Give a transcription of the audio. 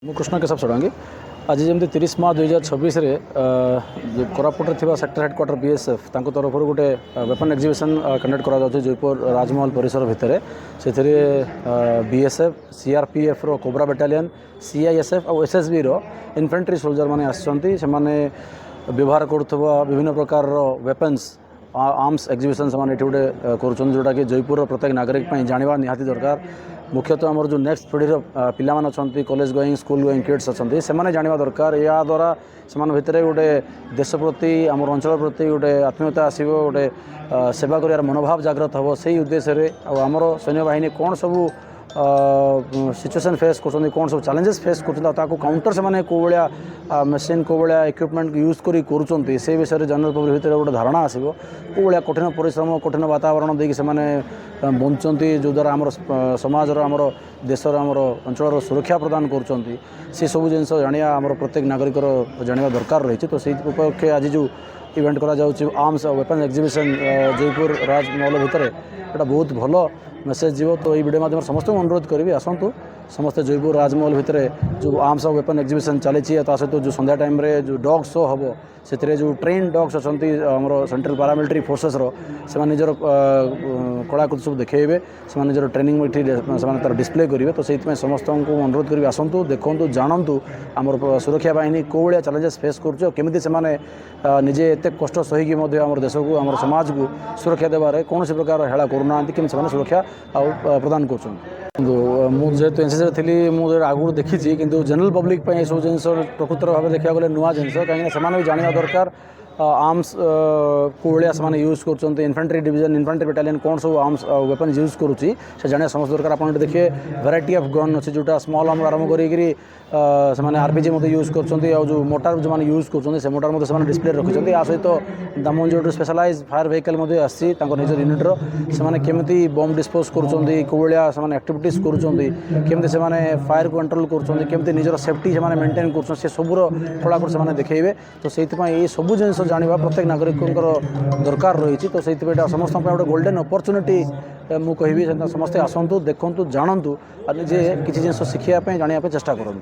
ମୁଁ କୃଷ୍ଣ କେଶବ ଷଡ଼ଙ୍ଗୀ ଆଜି ଯେମିତି 30 ମାର୍ଚ୍ଚ 2026 କୋରାପୁଟରେ ଥିବା ସେକ୍ଟର ହେଡ଼କ୍ୱାର୍ଟର BSF ତାଙ୍କ ତରଫରୁ ଗୋଟେ वेपन एग्जिबिशन कंडक्ट କରାଯାଉଛି जयपुर राजमहल परिसर भितर से BSF CRPF रो कोबरा बटालियन CISF और SSB रो इन्फेंट्री सोल्जर माने आछंती से माने व्यवहार करुवा विभिन्न प्रकार वेपन्स आर्म्स एग्जिबिशन से गोटे कर जोटा कि जयपुर प्रत्येक नागरिक जाना निहाती दरकार मुख्यतः आमर जो नेक्स्ट पीढ़ी पिला अच्छा college going school going kids अच्छा से जाना दरकार या द्वारा से भितर गोटे देश प्रति आम अंचल प्रति गोटे आत्मीयता आसो गोटे सेवा कर मनोभाव जागृत हम से उद्देश्य आमर सैन्य बाहिनी कौन सबू सिचुएसन फेस कर कौन सब चैलेंजेस फेस कर काउंटर से माने को भाया मशीन को भाया इक्विपमेंट यूज करी करुँच से विषय जनरल पब्लिक भितर गोटे धारणा आसो को भाया कठिन परिश्रम कठिन वातावरण देखिए से बंचती जो द्वारा आम समाजर आम देशर आम अंचल सुरक्षा प्रदान कर सब जिन जाना आम प्रत्येक नागरिकर जाना दरकार रही तो से उपलक्षे आज जो इवेंट करा आर्म्स और वेपन एग्जिबिशन जयपुर राजमहल भितर यहाँ बहुत भल मेसेज जीव तो ये वीडियो माध्यम समस्त अनुरोध करी आसतु समस्त जयपुर राजमहल भितर जो आर्म्स और वेपन एग्जिबिशन चली सहित जो संध्या टाइम रे जो डॉग शो हम से जो ट्रेन डॉग्स अच्छा आम सेंट्रल पारामिलिटारी फोर्सेस से निजर कलाकृति सब देखेबे से निजर ट्रेनिंग तार डिस्प्ले करेंगे तो से समस्त को अनुरोध करी आसतु देखु जानतु आम सुरक्षा बाहिनी कौ भाया चैलेंजेस फेस करमी से निजे एत कष्ट सहीकि आम देश को आम समाज को सुरक्षा देवार कौन प्रकार हेला करूना कि सुरक्षा प्रदान कर मुझे एनसीसी थी मुझे आगुरी देखी कि जनरल पब्लिक ये सब जिन प्रकृत भाव देखा गले नुआ जिन कहीं जाना दरकार आर्म्स को भाया से यूज कर इन्फेंट्री डिवीजन इन्फेंट्री बटालियन कौन सब आर्म्स वेपन यूज करुँची से जाना समस्त दरकार आप देखिए वेराइटी ऑफ गन अच्छे जोटा स्मॉल आर्म आरंभ करी आरपीजी मत यूज कर जो मोटार जो यूज कर मोटार मत डिस्प्ले रखिंट आ सहित दामन जो स्पेशलाइज फायर व्हीकल आसी निज यूनिट्र से केमी बम डिस्पोज कर एक्टिविटीज करमी से फायर को कंट्रोल करमी निजर सेफ्टी से मेंटेन कर सबूर फलाफल से देखेबे तो से सब जिन जाना प्रत्येक नागरिक दरकार रही तो से समस्त गोटे गोल्डन अपॉर्चुनिटी मु कहि समस्ते आसतु देखु जानतु निजे किसी जिन शिखापी जानापी चेष्टा करूँ।